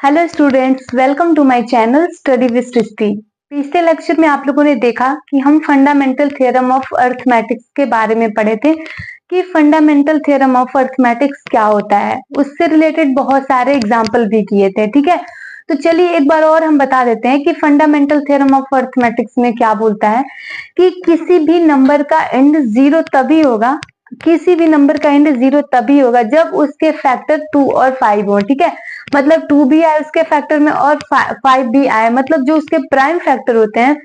Hello students, welcome to my channel study with Srishti. पिछले lecture में आप लोगों ने देखा कि हम फंडामेंटल थ्योरम ऑफ अरिथमेटिक्स के बारे में पढ़े थे कि फंडामेंटल थ्योरम ऑफ अरिथमेटिक्स क्या होता है। उससे रिलेटेड बहुत सारे एग्जाम्पल भी किए थे, ठीक है। तो चलिए एक बार और हम बता देते हैं कि फंडामेंटल थ्योरम ऑफ अरिथमेटिक्स में क्या बोलता है कि किसी भी नंबर का एंड जीरो तभी होगा, किसी भी नंबर का एंड जीरो तभी होगा जब उसके फैक्टर 2 और 5 हो, ठीक है। मतलब 2 भी आए उसके फैक्टर में और 5 भी आए, मतलब जो उसके प्राइम फैक्टर होते हैं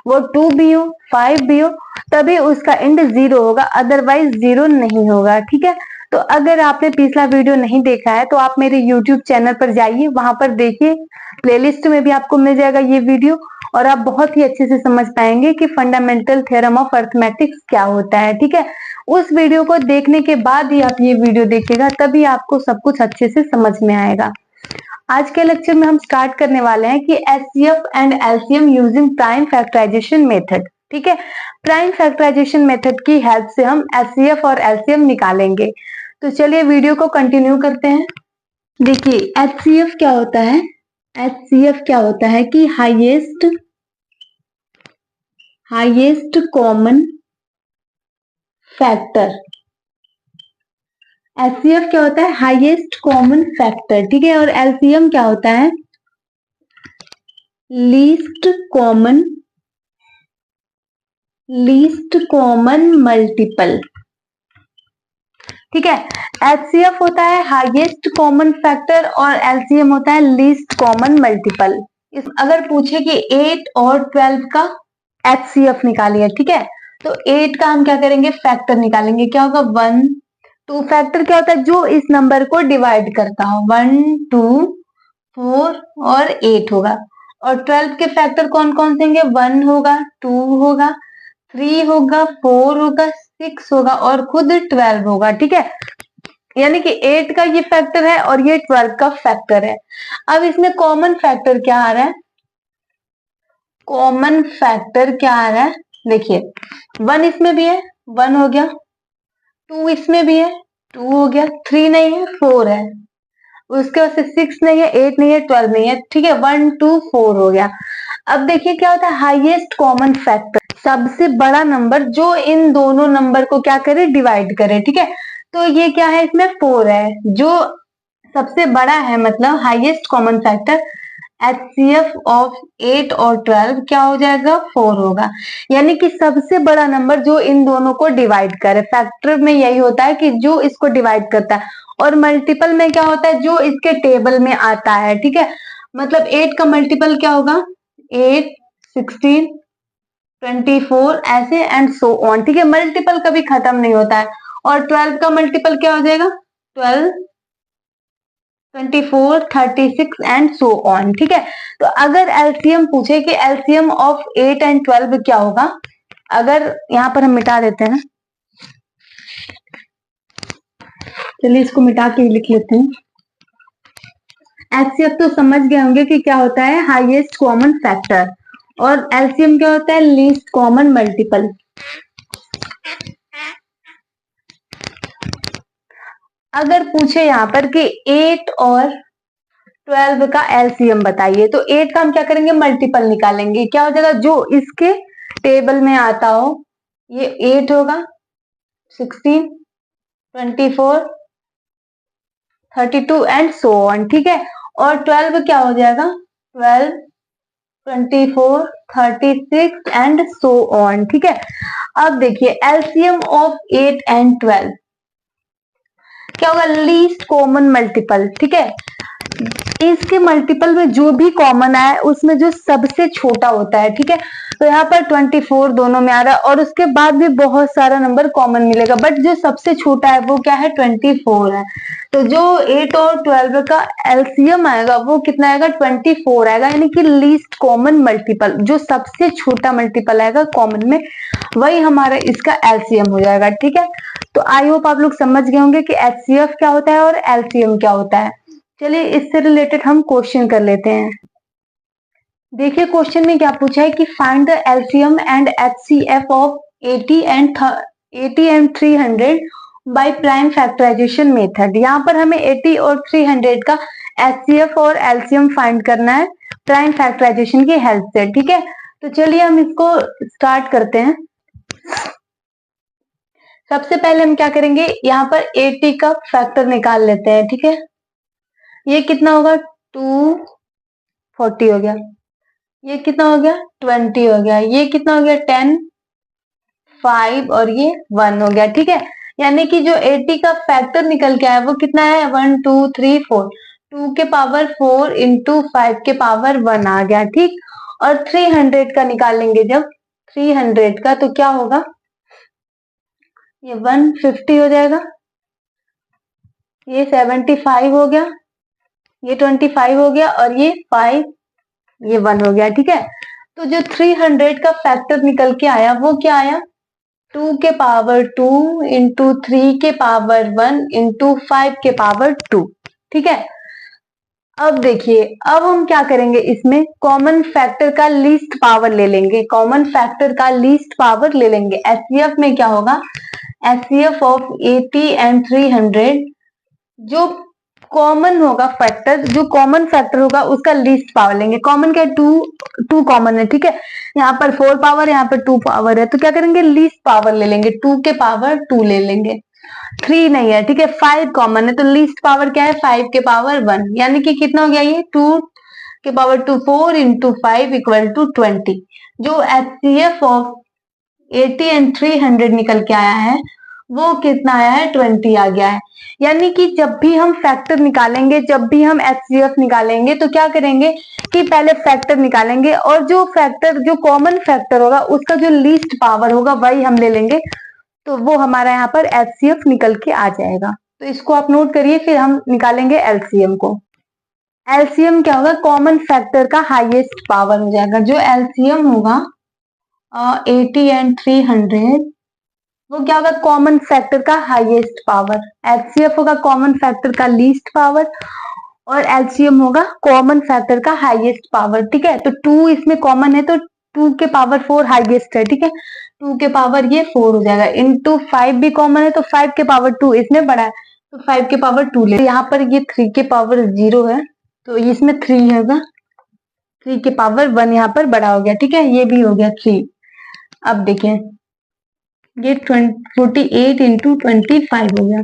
वो 2 भी हो 5 भी हो तभी उसका एंड जीरो होगा, अदरवाइज जीरो नहीं होगा, ठीक है। तो अगर आपने पिछला वीडियो नहीं देखा है तो आप मेरे YouTube चैनल पर जाइए, वहां पर देखिए, प्लेलिस्ट में भी आपको मिल जाएगा ये वीडियो और आप बहुत ही अच्छे से समझ पाएंगे कि फंडामेंटल थ्योरम ऑफ अरिथमेटिक्स क्या होता है, ठीक है। उस वीडियो को देखने के बाद ही आप ये वीडियो देखिएगा, तभी आपको सब कुछ अच्छे से समझ में आएगा। आज के लेक्चर में हम स्टार्ट करने वाले हैं कि HCF and LCM using prime factorization method, ठीक है। प्राइम फैक्टराइजेशन मेथड की हेल्प से हम एचसीएफ और एलसीएम निकालेंगे। तो चलिए वीडियो को कंटिन्यू करते हैं। देखिए एचसीएफ क्या होता है। एचसीएफ क्या होता है कि हाईएस्ट कॉमन फैक्टर। एचसीएफ क्या होता है, हाईएस्ट कॉमन फैक्टर, ठीक है। और एलसीएम क्या होता है, लीस्ट कॉमन मल्टीपल, ठीक है। एचसीएफ होता है हाईएस्ट कॉमन फैक्टर और एलसीएम होता है लीस्ट कॉमन मल्टीपल। अगर पूछे कि 8 और 12 का एचसीएफ निकालिए, ठीक है, तो 8 का हम क्या करेंगे, फैक्टर निकालेंगे। क्या होगा, 1 2। फैक्टर क्या होता है, जो इस नंबर को डिवाइड करता हो, 1 2 4 और 8 होगा। और 12 के फैक्टर कौन कौन से होंगे, 1 होगा, 2 होगा, 3 होगा, 4 होगा, 6 होगा और खुद 12 होगा, ठीक है। यानी कि 8 का ये फैक्टर है और ये 12 का फैक्टर है। अब इसमें कॉमन फैक्टर क्या आ रहा है, कॉमन फैक्टर क्या आ रहा है, देखिए 1 इसमें भी है, 1 हो गया, 2 इसमें भी है, 2 हो गया, 3 नहीं है, 4 है, उसके बाद से 6 नहीं है, 8 नहीं है, 12 नहीं है, ठीक है। 1 2 4 हो गया। अब देखिए क्या होता है, हाईएस्ट कॉमन फैक्टर, सबसे बड़ा नंबर जो इन दोनों नंबर को क्या करे, डिवाइड करे, ठीक है। तो ये क्या है, इसमें 4 है, जो सबसे बड़ा है, मतलब highest common factor HCF of 8 और 12 क्या हो जाएगा, 4 होगा। यानी कि सबसे बड़ा नंबर जो इन दोनों को डिवाइड करे। फैक्टर में यही होता है कि जो इसको डिवाइड करता है, और मल्टीपल में क्या होता है, जो इसके टेबल में आता है, ठीक है। मतलब 8 का मल्टीपल क्या होगा, 8 16 24 ऐसे एंड सो ऑन, ठीक है। मल्टीपल कभी खत्म नहीं होता है। और 12 का मल्टीपल क्या हो जाएगा, 12 24 36 एंड सो ऑन, ठीक है। तो अगर एलसीएम पूछे कि एलसीएम ऑफ 8 एंड 12 क्या होगा, अगर यहां पर हम मिटा देते हैं, चलिए इसको मिटा के लिख लेते हैं। एचसीएफ तो समझ गए होंगे कि क्या होता है, हाईएस्ट कॉमन फैक्टर, और एलसीएम क्या होता है, लीस्ट कॉमन मल्टीपल। अगर पूछे यहाँ पर कि 8 और 12 का एलसीएम बताइए, तो 8 का हम क्या करेंगे, मल्टीपल निकालेंगे। क्या हो जाएगा, जो इसके टेबल में आता हो, ये 8 होगा, 16 24 32 एंड सो ऑन, ठीक है। और 12 क्या हो जाएगा, 12 24 36 एंड सो ऑन, ठीक है। अब देखिए एलसीएम ऑफ 8 एंड 12 क्या होगा, लीस्ट कॉमन मल्टीपल, ठीक है। इसके मल्टीपल में जो भी कॉमन आए उसमें जो सबसे छोटा होता है, ठीक है। तो यहाँ पर 24 दोनों में आ रहा है और उसके बाद भी बहुत सारा नंबर कॉमन मिलेगा, बट जो सबसे छोटा है वो क्या है, 24 है। तो जो 8 और 12 का एलसीएम आएगा वो कितना आएगा, 24 आएगा। यानी कि लीस्ट कॉमन मल्टीपल, जो सबसे छोटा मल्टीपल आएगा कॉमन में, वही हमारा इसका एलसीएम हो जाएगा, ठीक है। तो आई होप आप लोग समझ गए होंगे कि एचसीएफ क्या होता है और एलसीएम क्या होता है। चलिए इससे रिलेटेड हम क्वेश्चन कर लेते हैं। देखिए क्वेश्चन में क्या पूछा है कि find the LCM and HCF of 80 and 300 by prime factorization method. यहाँ पर हमें 80 और 300 का HCF और LCM फाइंड करना है प्राइम फैक्टराइजेशन की हेल्प से। ठीक है, तो चलिए हम इसको स्टार्ट करते हैं। सबसे पहले हम क्या करेंगे, यहाँ पर 80 का फैक्टर निकाल लेते हैं। ठीक है, ये कितना होगा, 240 हो गया, ये कितना हो गया, 20 हो गया, ये कितना हो गया, 10, 5 और ये 1 हो गया। ठीक है, यानी कि जो 80 का फैक्टर निकल के आया वो कितना है, 1 2 3 4, 2 के पावर 4 इंटू 5 के पावर 1 आ गया। ठीक, और 300 का निकालेंगे जब, 300 का तो क्या होगा, ये 150 हो जाएगा, ये 75 हो गया, ये 25 हो गया और ये 5, ये 1 हो गया। ठीक है, तो जो 300 का फैक्टर निकल के आया वो क्या आया, 2 के पावर 2 इंटू 3 के पावर 1 इंटू 5 के पावर 2। ठीक है, अब देखिए, अब हम क्या करेंगे, इसमें कॉमन फैक्टर का लीस्ट पावर ले लेंगे, कॉमन फैक्टर का लीस्ट पावर ले लेंगे। एचसीएफ में क्या होगा, एचसीएफ ऑफ 80 एंड 300, जो कॉमन होगा फैक्टर, जो कॉमन फैक्टर होगा उसका लीस्ट पावर लेंगे। कॉमन क्या है, टू कॉमन है। ठीक है, यहाँ पर 4 पावर, यहाँ पर 2 पावर है, तो क्या करेंगे, लीस्ट पावर ले लेंगे, 2 के पावर 2 ले लेंगे। 3 नहीं है, ठीक है, 5 कॉमन है, तो लीस्ट पावर क्या है, 5 के पावर 1, यानी कि कितना हो गया, ये 2 के पावर 2, 4 इंटू 5 इक्वल टू 20। जो एचसीएफ ऑफ 80 एंड 300 निकल के आया है वो कितना आया है, 20 आ गया है। यानी कि जब भी हम फैक्टर निकालेंगे, जब भी हम एचसीएफ निकालेंगे तो क्या करेंगे कि पहले फैक्टर निकालेंगे और जो फैक्टर, जो कॉमन फैक्टर होगा उसका जो लीस्ट पावर होगा वही हम ले लेंगे, तो वो हमारा यहाँ पर एचसीएफ निकल के आ जाएगा। तो इसको आप नोट करिए, फिर हम निकालेंगे एलसीएम को। एलसीएम क्या होगा, कॉमन फैक्टर का हाईएस्ट पावर हो जाएगा। जो एलसीएम होगा 80 एंड 300, वो क्या होगा, कॉमन फैक्टर का हाईएस्ट पावर। एचसीएफ होगा कॉमन फैक्टर का लीस्ट पावर और एलसीएम होगा कॉमन फैक्टर का हाईएस्ट पावर। ठीक है, तो 2 इसमें कॉमन है तो 2 के पावर 4 हाईएस्ट है। ठीक है, 2 के पावर ये 4 हो जाएगा, इंटू 5 भी कॉमन है तो 5 के पावर 2 इसमें बड़ा है तो 5 के पावर 2 ले। यहाँ पर ये 3 के पावर 0 है तो इसमें 3 होगा, 3 के पावर 1 यहाँ पर बड़ा हो गया। ठीक है, ये भी हो गया 3। अब देखिए ये 48 इंटू 25 हो गया,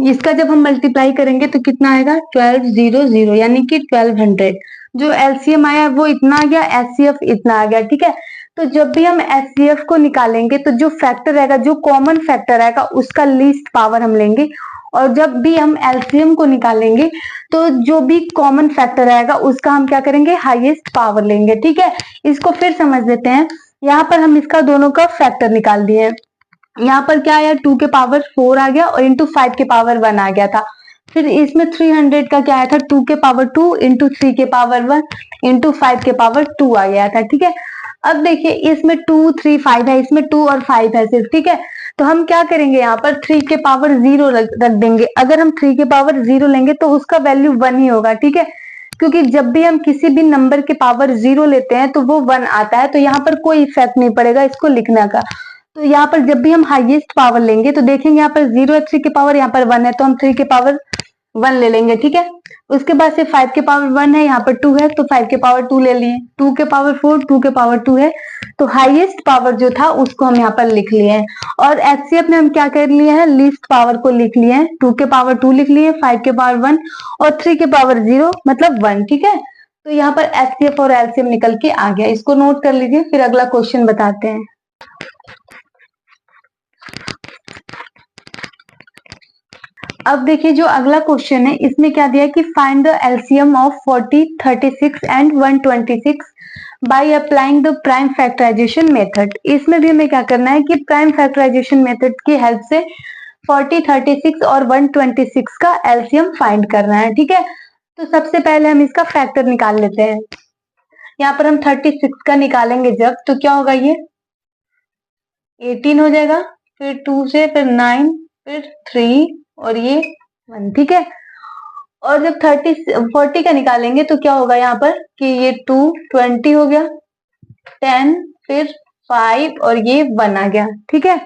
इसका जब हम मल्टीप्लाई करेंगे तो कितना आएगा, 1200, यानी कि 1200। जो एलसीएम आया वो इतना आ गया, एचसीएफ इतना आ गया। ठीक है, तो जब भी हम एचसीएफ को निकालेंगे तो जो फैक्टर रहेगा, जो कॉमन फैक्टर रहेगा उसका लीस्ट पावर हम लेंगे, और जब भी हम एलसीएम को निकालेंगे तो जो भी कॉमन फैक्टर रहेगा उसका हम क्या करेंगे, हाईएस्ट पावर लेंगे। ठीक है, इसको फिर समझ लेते हैं। यहाँ पर हम इसका दोनों का फैक्टर निकाल दिए, यहाँ पर क्या आया, 2 के पावर 4 आ गया और इंटू 5 के पावर 1 आ गया था। फिर इसमें 300 का क्या आया था, 2 के पावर 2 इंटू 3 के पावर 1 इंटू 5 के पावर 2 आ गया था। ठीक है, अब देखिए इसमें 2 3 5 है, इसमें 2 और 5 है सिर्फ। ठीक है, तो हम क्या करेंगे, यहाँ पर 3 के पावर 0 रख देंगे। अगर हम 3 के पावर 0 लेंगे तो उसका वैल्यू 1 ही होगा। ठीक है, क्योंकि जब भी हम किसी भी नंबर के पावर 0 लेते हैं तो वो 1 आता है, तो यहाँ पर कोई इफेक्ट नहीं पड़ेगा इसको लिखने का। तो यहाँ पर जब भी हम हाईएस्ट पावर लेंगे तो देखेंगे यहाँ पर 0 है, 3 के पावर यहाँ पर 1 है तो हम 3 के पावर 1 ले लेंगे। ठीक है, उसके बाद से 5 के पावर 1 है, यहाँ पर 2 है तो 5 के पावर 2 ले लिए, 2 के पावर 4, 2 के पावर 2 है, तो हाईएस्ट पावर जो था उसको हम यहाँ पर लिख लिए हैं। और एचसीएफ में हम क्या कर लिए हैं, लीस्ट पावर को लिख लिए हैं, 2 के पावर 2 लिख लिए, 5 के पावर 1 और 3 के पावर 0 मतलब 1। ठीक है, तो यहाँ पर एचसीएफ और एलसीएम निकल के आ गया, इसको नोट कर लीजिए, फिर अगला क्वेश्चन बताते हैं। अब देखिए जो अगला क्वेश्चन है इसमें क्या दिया है कि find the LCM of 40, 36 and 126 by applying the prime factorization method. इसमें भी हमें क्या करना है कि प्राइम फैक्टराइजेशन मेथड की हेल्प से 40, 36 और 126 का एलसीएम फाइंड करना है। ठीक है, तो सबसे पहले हम इसका फैक्टर निकाल लेते हैं। यहाँ पर हम 36 का निकालेंगे जब, तो क्या होगा, ये 18 हो जाएगा, फिर 2 से, फिर 9, फिर 3 और ये 1। ठीक है, और जब 40 का निकालेंगे तो क्या होगा यहाँ पर कि ये 2 20 हो गया, 10 फिर 5 और ये 1 आ गया। ठीक है,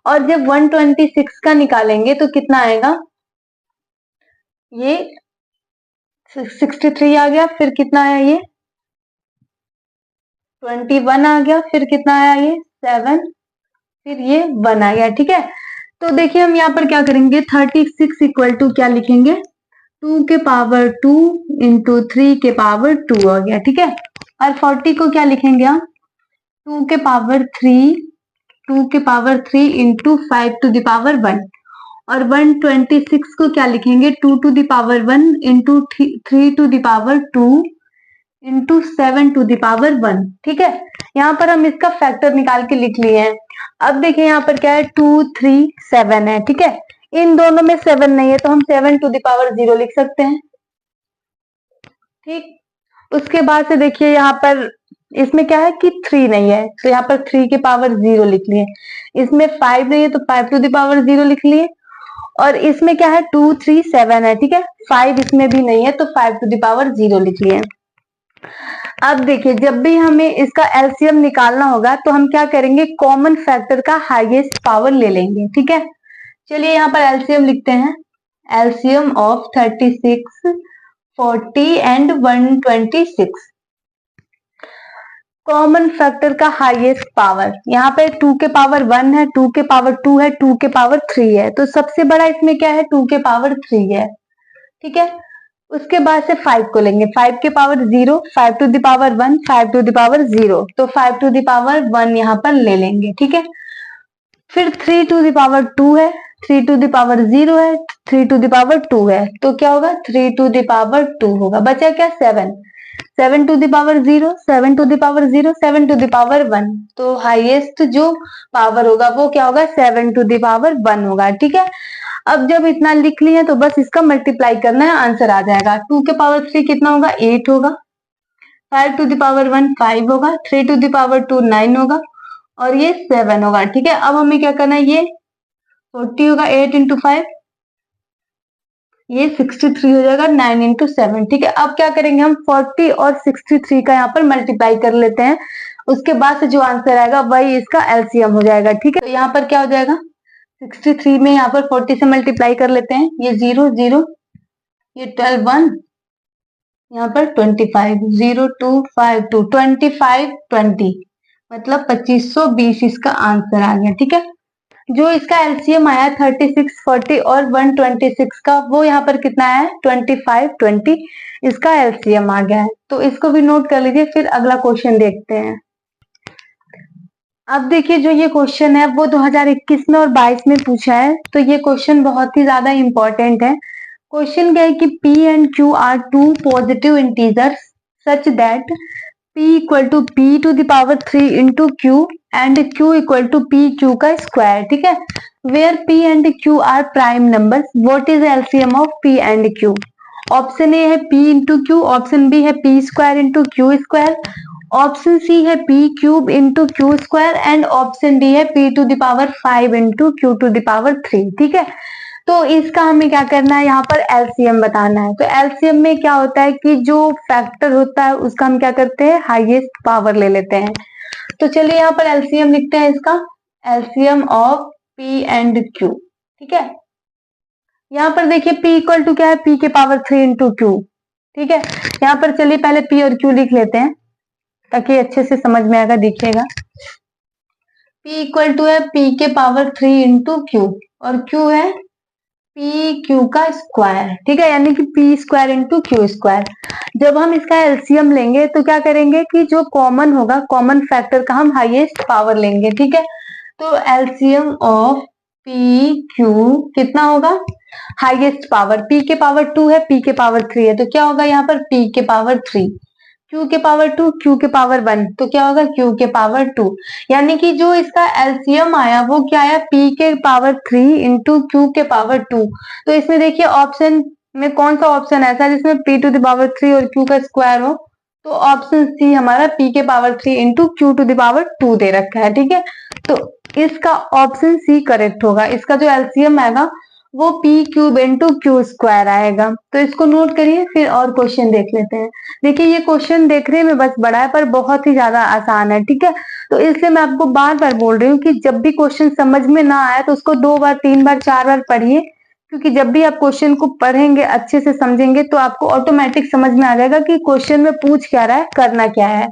और जब 126 का निकालेंगे तो कितना आएगा, ये 63 आ गया, फिर कितना आया ये 21 आ गया, फिर कितना आया ये 7, फिर ये 1 आ गया। ठीक है, तो देखिए हम यहाँ पर क्या करेंगे, 36 इक्वल टू क्या लिखेंगे, 2 के पावर 2 इंटू 3 के पावर 2 हो गया। ठीक है, और 40 को क्या लिखेंगे हम, 2 के पावर 3 2 के power 3 into 5 to the power 1, और 126 को क्या लिखेंगे, 2 to the power 1 into 3 to the power 2 into 7 to the power 1। ठीक है, यहाँ पर हम इसका फैक्टर निकाल के लिख लिए हैं। अब देखिए यहाँ पर क्या है, 2 3 7 है। ठीक है, इन दोनों में 7 नहीं है तो हम 7 टू द पावर 0 लिख सकते हैं। ठीक, उसके बाद से देखिए यहाँ पर इसमें क्या है कि 3 नहीं है, तो यहाँ पर 3 के पावर 0 लिख लिए। इसमें 5 नहीं है तो 5 टू द पावर 0 लिख लिए, और इसमें क्या है 2 3 7 है। ठीक है, 5 इसमें भी नहीं है तो 5 टू द पावर 0 लिख लिए। अब देखिए जब भी हमें इसका एलसीएम निकालना होगा तो हम क्या करेंगे, कॉमन फैक्टर का हाईएस्ट पावर ले लेंगे। ठीक है, चलिए यहाँ पर एलसीएम लिखते हैं, LCM of 36 40 and 126। Common factor का हाईएस्ट पावर, यहाँ पे 2 के पावर 1 है, 2 के पावर 2 है, 2 के पावर 3 है, तो सबसे बड़ा इसमें क्या है 2 के पावर 3 है। ठीक है, उसके बाद से 5 को लेंगे, 5 के power 0, 5 to the power 1, 5 to the power 0, तो 5 टू द पावर 1 यहाँ पर ले लेंगे। ठीक है, फिर 3 टू द पावर 2 है, 3 टू द पावर 0 है, 3 टू द पावर 2 है, तो क्या होगा 3 टू द पावर 2 होगा। बचा क्या 7, 7 to the power 0, 7 to the power 0, 7 to the power 1, तो हाईएस्ट जो पावर होगा वो क्या होगा 7 टू द पावर 1 होगा। ठीक है, अब जब इतना लिख लिया तो बस इसका मल्टीप्लाई करना है, आंसर आ जाएगा। 2 के पावर 3 कितना होगा 8 होगा, 5 टू द पावर 1 5 होगा, 3 टू द पावर 2 9 होगा, और ये 7 होगा। ठीक है, अब हमें क्या करना है, ये 40 होगा 8 इंटू 5, ये 63 हो जाएगा 9 इंटू 7। ठीक है, अब क्या करेंगे हम 40 और 63 का यहाँ पर मल्टीप्लाई कर लेते हैं, उसके बाद से जो आंसर आएगा वही इसका एलसीएम हो जाएगा। ठीक है, तो यहाँ पर क्या हो जाएगा 63 में यहाँ पर 40 से मल्टीप्लाई कर लेते हैं, ये 0 0, ये 12 1, यहाँ पर 25 0 2 5 2 25 20, मतलब 2520 इसका आंसर आ गया। ठीक है, जो इसका एलसीएम आया 36 40 और 126 का, वो यहाँ पर कितना है 25 20, इसका एलसीएम आ गया है, तो इसको भी नोट कर लीजिए। फिर अगला क्वेश्चन देखते हैं। अब देखिए जो ये क्वेश्चन है वो 2021 में और 22 में पूछा है, तो ये क्वेश्चन बहुत ही ज्यादा इंपॉर्टेंट है। क्वेश्चन क्या है कि P and Q are two positive integers such that P equal to P to the power 3 into Q and Q equal to PQ का स्क्वायर। ठीक है, where P and Q are prime numbers, what is LCM of P and Q? Option A है P into Q, option B है P square into Q square, option C है P cube into Q square, and option D है P to the power 5 into Q to the power 3। ठीक है, तो इसका हमें क्या करना है, यहाँ पर एलसीएम बताना है। तो एलसीएम में क्या होता है कि जो फैक्टर होता है उसका हम क्या करते हैं, हाईएस्ट पावर ले लेते हैं। तो चलिए यहाँ पर एलसीएम लिखते हैं, इसका LCM of P and Q। ठीक है, यहाँ पर देखिए P इक्वल टू क्या है, P के पावर 3 इंटू Q। ठीक है, यहाँ पर चलिए पहले P और Q लिख लेते हैं ताकि अच्छे से समझ में आएगा, दिखेगा। P इक्वल टू है P के पावर 3 इंटू Q, और Q है P Q का स्क्वायर। ठीक है, यानी कि P square into Q square. जब हम इसका एलसीएम लेंगे तो क्या करेंगे कि जो कॉमन होगा, कॉमन फैक्टर का हम हाईएस्ट पावर लेंगे। ठीक है, तो एलसीएम ऑफ P Q कितना होगा, हाईएस्ट पावर P के पावर 2 है, P के पावर 3 है, तो क्या होगा यहाँ पर P के पावर 3, Q के पावर 2, Q के पावर 1, तो क्या होगा Q के पावर 2। यानी कि जो इसका एलसीएम आया वो क्या आया, P के पावर 3 इंटू Q के पावर 2। तो इसमें देखिए ऑप्शन में कौन सा ऑप्शन ऐसा है जिसमें P टू द पावर 3 और Q का स्क्वायर हो, तो ऑप्शन सी हमारा P के power 3 into Q to the power 2 दे रखा है। ठीक है, तो इसका ऑप्शन सी करेक्ट होगा। इसका जो एलसीएम आएगा वो P cube into Q square आएगा। तो इसको नोट करिए, फिर और क्वेश्चन देख लेते हैं। देखिए ये क्वेश्चन देखने में बस बड़ा है पर बहुत ही ज्यादा आसान है। ठीक है, तो इसलिए मैं आपको बार बार बोल रही हूँ कि जब भी क्वेश्चन समझ में ना आए तो उसको 2 बार 3 बार 4 बार पढ़िए, क्योंकि जब भी आप क्वेश्चन को पढ़ेंगे, अच्छे से समझेंगे, तो आपको ऑटोमेटिक समझ में आ जाएगा कि क्वेश्चन में पूछ क्या रहा है, करना क्या है।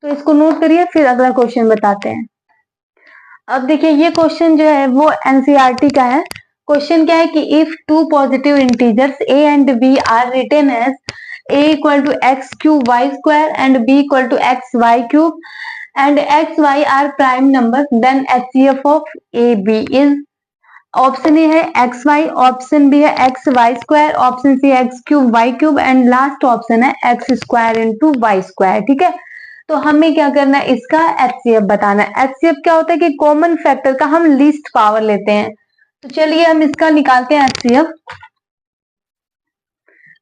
तो इसको नोट करिए, फिर अगला क्वेश्चन बताते हैं। अब देखिए ये क्वेश्चन जो है वो एनसीईआरटी का है। क्वेश्चन क्या है कि if two positive integers A and B are written as a equal to x cube y square and b equal to x y cube and x y are prime numbers, then HCF of a b is, option A है X Y, option B है X Y square, option C X cube Y cube and last option है X square into Y square. ठीक है, तो हमें क्या करना है, इसका एचसीएफ बताना है। एचसीएफ क्या होता है कि कॉमन फैक्टर का हम लीस्ट पावर लेते हैं। तो चलिए हम इसका निकालते हैं एचसीएफ।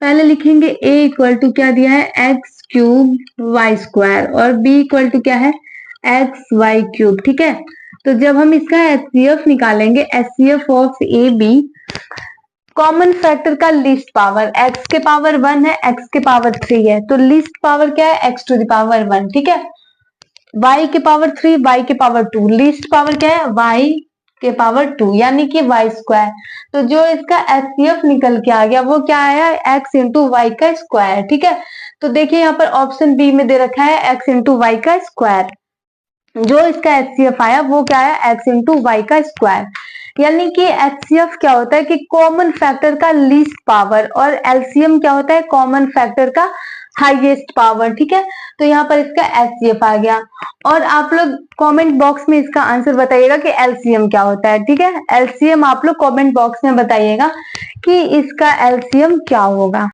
पहले लिखेंगे a इक्वल टू क्या दिया है, एक्स क्यूब वाई स्क्वायर, और b इक्वल टू क्या है, एक्स वाई क्यूब। ठीक है, तो जब हम इसका एचसीएफ निकालेंगे, HCF of A B, common factor का लीस्ट पावर x के पावर 1 है, x के पावर 3 है, तो लीस्ट पावर क्या है, x टू द पावर 1। ठीक है, y के पावर 3, y के पावर 2, लीस्ट पावर क्या है, y के पावर 2, यानी कि वाई स्क्वायर। तो जो इसका एचसीएफ निकल के आ गया वो क्या आया, x इंटू वाई का स्क्वायर। ठीक है, तो देखिए यहाँ पर ऑप्शन बी में दे रखा है x इंटू वाई का स्क्वायर। जो इसका एचसीएफ आया वो क्या आया, x इंटू वाई का स्क्वायर। यानी कि एचसीएफ क्या होता है कि कॉमन फैक्टर का लीस्ट पावर, और एलसीएम क्या होता है, कॉमन फैक्टर का हाईएस्ट पावर। ठीक है, तो यहाँ पर इसका एचसीएफ आ गया। और आप लोग कमेंट बॉक्स में इसका आंसर बताइएगा कि एलसीएम क्या होता है। ठीक है, एलसीएम आप लोग कमेंट बॉक्स में बताइएगा कि इसका एलसीएम क्या होगा।